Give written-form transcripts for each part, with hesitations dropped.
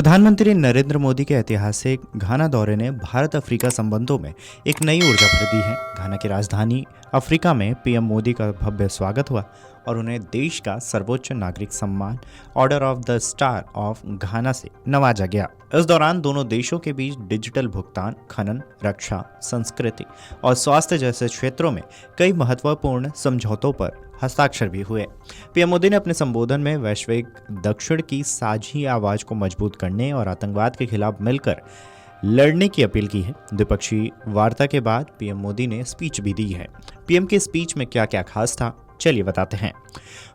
प्रधानमंत्री नरेंद्र मोदी के ऐतिहासिक घाना दौरे ने भारत अफ्रीका संबंधों में एक नई ऊर्जा भर दी है। घाना की राजधानी अफ्रीका में पीएम मोदी का भव्य स्वागत हुआ और उन्हें देश का सर्वोच्च नागरिक सम्मान order of the star of घाना से नवाजा गया। इस दौरान दोनों देशों के बीच डिजिटल भुगतान, खनन, रक्षा, संस्कृति और स्वास्थ्य जैसे क्षेत्रों में कई महत्वपूर्ण समझौतों पर हस्ताक्षर भी हुए। पीएम मोदी ने अपने संबोधन में वैश्विक दक्षिण की साझी आवाज को मजबूत करने और आतंकवाद के खिलाफ मिलकर लड़ने की अपील की है। द्विपक्षीय वार्ता के बाद पीएम मोदी ने स्पीच भी दी है। पीएम के स्पीच में क्या क्या खास था, चलिए बताते हैं।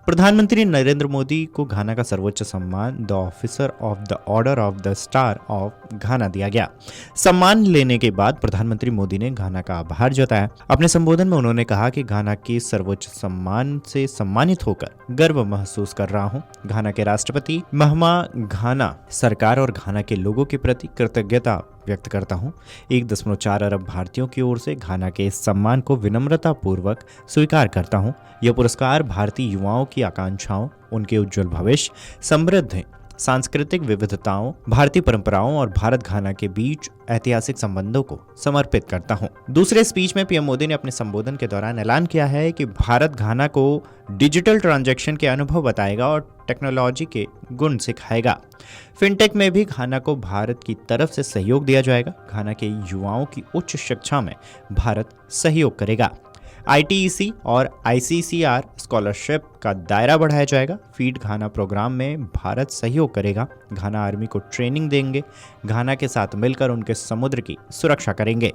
प्रधानमंत्री नरेंद्र मोदी को घाना का सर्वोच्च सम्मान the officer of the order of the star of घाना दिया गया। सम्मान लेने के बाद प्रधानमंत्री मोदी ने घाना का आभार जताया। अपने संबोधन में उन्होंने कहा कि घाना के सर्वोच्च सम्मान से सम्मानित होकर गर्व महसूस कर रहा हूं। घाना के राष्ट्रपति महमा घाना सरकार और घाना के लोगों के प्रति कृतज्ञता व्यक्त करता हूं। 1.4 अरब भारतीयों की ओर से घाना के इस सम्मान को विनम्रता पूर्वक स्वीकार करता हूं। यह पुरस्कार भारतीय युवाओं की आकांक्षाओं, उनके उज्जवल भविष्य, समृद्ध सांस्कृतिक विविधताओं, भारतीय परंपराओं और भारत घाना के बीच ऐतिहासिक संबंधों को समर्पित करता हूं। दूसरे स्पीच में पीएम मोदी ने अपने संबोधन के दौरान ऐलान किया है कि भारत घाना को डिजिटल ट्रांजैक्शन के अनुभव बताएगा और टेक्नोलॉजी के गुण सिखाएगा। फिनटेक में भी घाना को भारत की तरफ से सहयोग दिया जाएगा। घाना के युवाओं की उच्च शिक्षा में भारत सहयोग करेगा। ITEC और ICCR स्कॉलरशिप का दायरा बढ़ाया जाएगा। फीड घाना प्रोग्राम में भारत सहयोग करेगा। घाना आर्मी को ट्रेनिंग देंगे। घाना के साथ मिलकर उनके समुद्र की सुरक्षा करेंगे।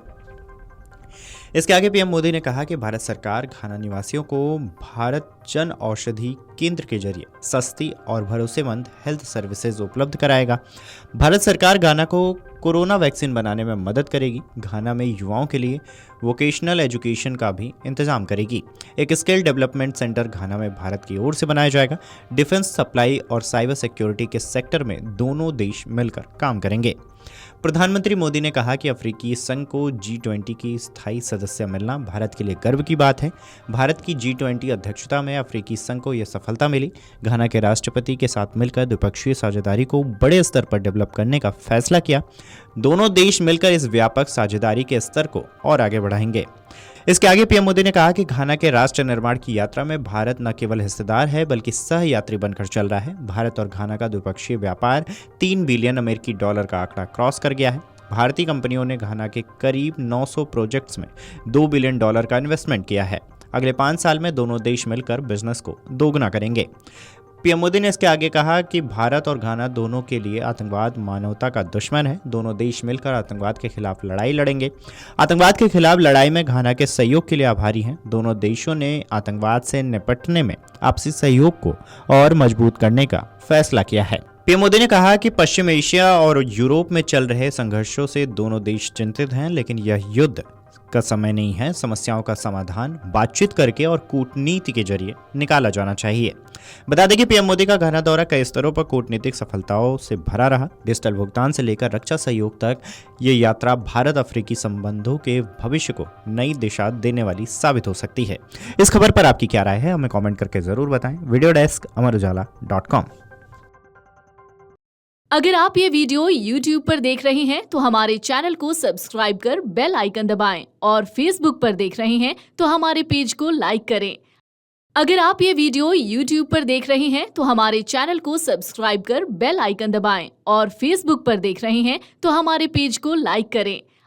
इसके आगे पीएम मोदी ने कहा कि भारत सरकार घाना निवासियों को भारत जन औषधि केंद्र के जरिए सस्ती और भरोसेमंद हेल्थ सर्विसेज उपलब्ध कराएगा। भारत सरकार घाना को कोरोना वैक्सीन बनाने में मदद करेगी। घाना में युवाओं के लिए वोकेशनल एजुकेशन का भी इंतजाम करेगी। एक स्किल डेवलपमेंट सेंटर घाना में भारत की ओर से बनाया जाएगा। डिफेंस सप्लाई और साइबर सिक्योरिटी के सेक्टर में दोनों देश मिलकर काम करेंगे। प्रधानमंत्री मोदी ने कहा कि अफ्रीकी संघ को G20 की स्थायी सदस्य मिलना भारत के लिए गर्व की बात है। भारत की G20 अध्यक्षता में अफ्रीकी संघ को यह सफलता मिली। घाना के राष्ट्रपति के साथ मिलकर द्विपक्षीय साझेदारी को बड़े स्तर पर डेवलप करने का फैसला किया। दोनों देश मिलकर इस व्यापक साझेदारी के स्तर को और आगे बढ़ाएंगे। इसके आगे पीएम मोदी ने कहा कि घाना के राष्ट्र निर्माण की यात्रा में भारत न केवल हिस्सेदार है बल्कि सह यात्री बनकर चल रहा है। भारत और घाना का द्विपक्षीय व्यापार $3 बिलियन अमेरिकी डॉलर का आंकड़ा क्रॉस कर गया है। भारतीय कंपनियों ने घाना के करीब 900 प्रोजेक्ट्स में $2 बिलियन का इन्वेस्टमेंट किया है। अगले 5 साल में दोनों देश मिलकर बिजनेस को दोगुना करेंगे। पीएम मोदी ने इसके आगे कहा कि भारत और घाना दोनों के लिए आतंकवाद मानवता का दुश्मन है। दोनों देश मिलकर आतंकवाद के खिलाफ लड़ाई लड़ेंगे। आतंकवाद के खिलाफ लड़ाई में घाना के सहयोग के लिए आभारी हैं। दोनों देशों ने आतंकवाद से निपटने में आपसी सहयोग को और मजबूत करने का फैसला किया है। पीएम मोदी ने कहा कि पश्चिम एशिया और यूरोप में चल रहे संघर्षों से दोनों देश चिंतित हैं, लेकिन यह युद्ध का समय नहीं है। समस्याओं का समाधान बातचीत करके और कूटनीति के जरिए निकाला जाना चाहिए। बता दें कि पीएम मोदी का घाना दौरा कई स्तरों पर कूटनीतिक सफलताओं से भरा रहा। डिजिटल भुगतान से लेकर रक्षा सहयोग तक ये यात्रा भारत अफ्रीकी संबंधों के भविष्य को नई दिशा देने वाली साबित हो सकती है। इस खबर पर आपकी क्या राय है, हमें कॉमेंट करके जरूर बताएं। Video desk amarujala.com। अगर आप ये वीडियो YouTube पर देख रहे हैं तो हमारे चैनल को सब्सक्राइब कर बेल आइकन दबाएं और Facebook पर देख रहे हैं तो हमारे पेज को लाइक करें। अगर आप ये वीडियो YouTube पर देख रहे हैं तो हमारे चैनल को सब्सक्राइब कर बेल आइकन दबाएं और Facebook पर देख रहे हैं तो हमारे पेज को लाइक करें।